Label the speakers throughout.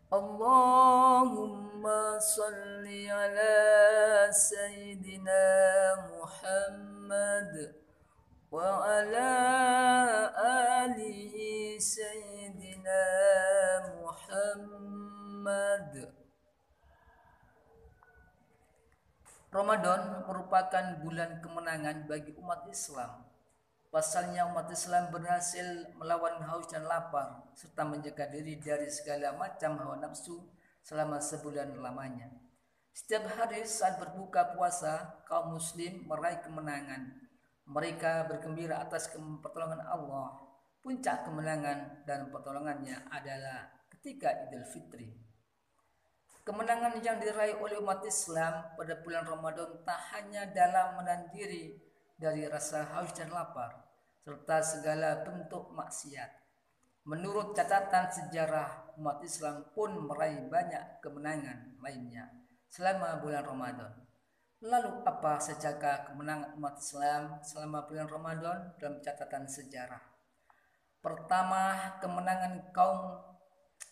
Speaker 1: Allahumma salli ala Sayyidina Muhammad wa ala alihi Sayyidina Muhammad. Ramadan merupakan bulan kemenangan bagi umat Islam. Pasalnya umat Islam berhasil melawan haus dan lapar serta menjaga diri dari segala macam hawa nafsu selama sebulan lamanya. Setiap hari saat berbuka puasa, kaum muslim meraih kemenangan. Mereka bergembira atas pertolongan Allah. Puncak kemenangan dan pertolongannya adalah ketika Idul Fitri. Kemenangan yang diraih oleh umat Islam pada bulan Ramadan tak hanya dalam menahan diri dari rasa haus dan lapar, serta segala bentuk maksiat. Menurut catatan sejarah, umat Islam pun meraih banyak kemenangan lainnya selama bulan Ramadan. Lalu apa sajakah kemenangan umat Islam selama bulan Ramadan dalam catatan sejarah? Pertama, kemenangan kaum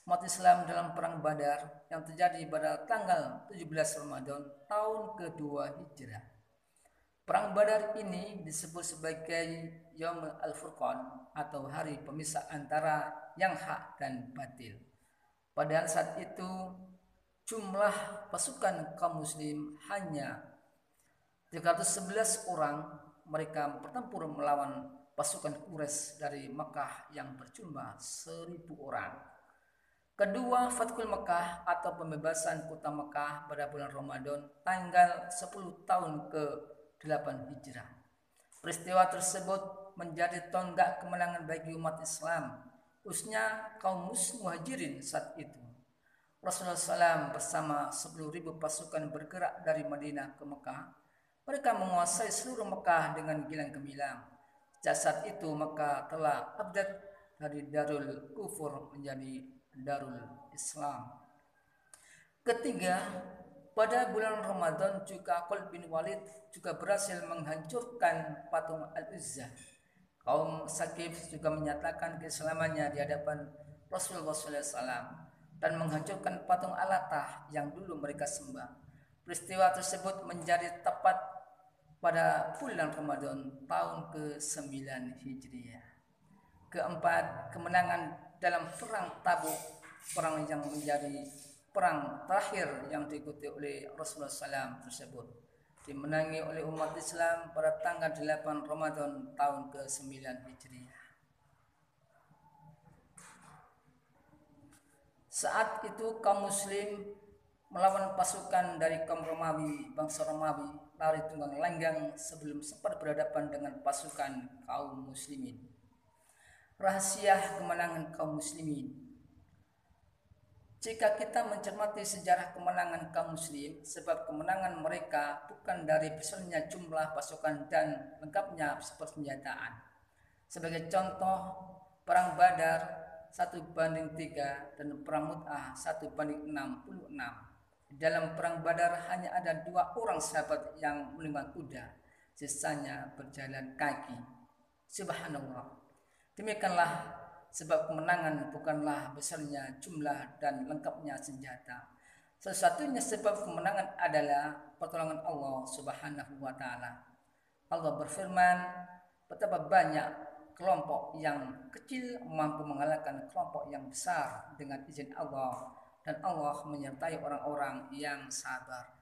Speaker 1: umat Islam dalam perang Badar yang terjadi pada tanggal 17 Ramadan tahun kedua Hijrah. Perang Badar ini disebut sebagai Yaum Al-Furqan atau hari pemisah antara yang hak dan batil. Padahal saat itu jumlah pasukan kaum muslim hanya 311 orang. Mereka bertempur melawan pasukan Quraisy dari Mekah yang berjumlah 1.000 orang. Kedua, Fathul Mekah atau pembebasan kota Mekah pada bulan Ramadan tanggal 10 tahun ke-8 Hijrah. Peristiwa tersebut menjadi tonggak kemenangan bagi umat Islam, khususnya kaum muhajirin saat itu. Rasulullah SAW bersama 10.000 pasukan bergerak dari Madinah ke Mekah. Mereka menguasai seluruh Mekah dengan gilang gemilang. Sejak saat itu Mekah telah update dari Darul Kufur menjadi Darul Islam. Ketiga, pada bulan Ramadan juga Khalid bin Walid juga berhasil menghancurkan patung Al-Uzzah. Kaum Saqif juga menyatakan keislamannya di hadapan Rasulullah SAW dan menghancurkan patung Al-Latah yang dulu mereka sembah. Peristiwa tersebut menjadi tepat pada bulan Ramadan tahun ke-9 Hijriah. Keempat, kemenangan dalam perang Tabuk, perang yang menjadi perang terakhir yang diikuti oleh Rasulullah SAW tersebut, dimenangi oleh umat Islam pada tanggal 8 Ramadan tahun ke-9 Hijriah. Saat itu kaum muslim melawan pasukan dari kaum Romawi, bangsa Romawi, lari tunggang langgang sebelum sempat berhadapan dengan pasukan kaum muslimin. Rahasia kemenangan kaum muslimin. Jika kita mencermati sejarah kemenangan kaum muslim, sebab kemenangan mereka bukan dari besarnya jumlah pasukan dan lengkapnya persenjataan. Sebagai contoh, perang Badar 1:3 dan perang Mu'tah 1:66. Dalam perang Badar hanya ada 2 orang sahabat yang menunggang kuda, sisanya berjalan kaki. Subhanallah. Demikianlah sebab kemenangan bukanlah besarnya jumlah dan lengkapnya senjata. Satu-satunya sebab kemenangan adalah pertolongan Allah Subhanahu wa taala. Allah berfirman, betapa banyak kelompok yang kecil mampu mengalahkan kelompok yang besar dengan izin Allah, dan Allah menyertai orang-orang yang sabar.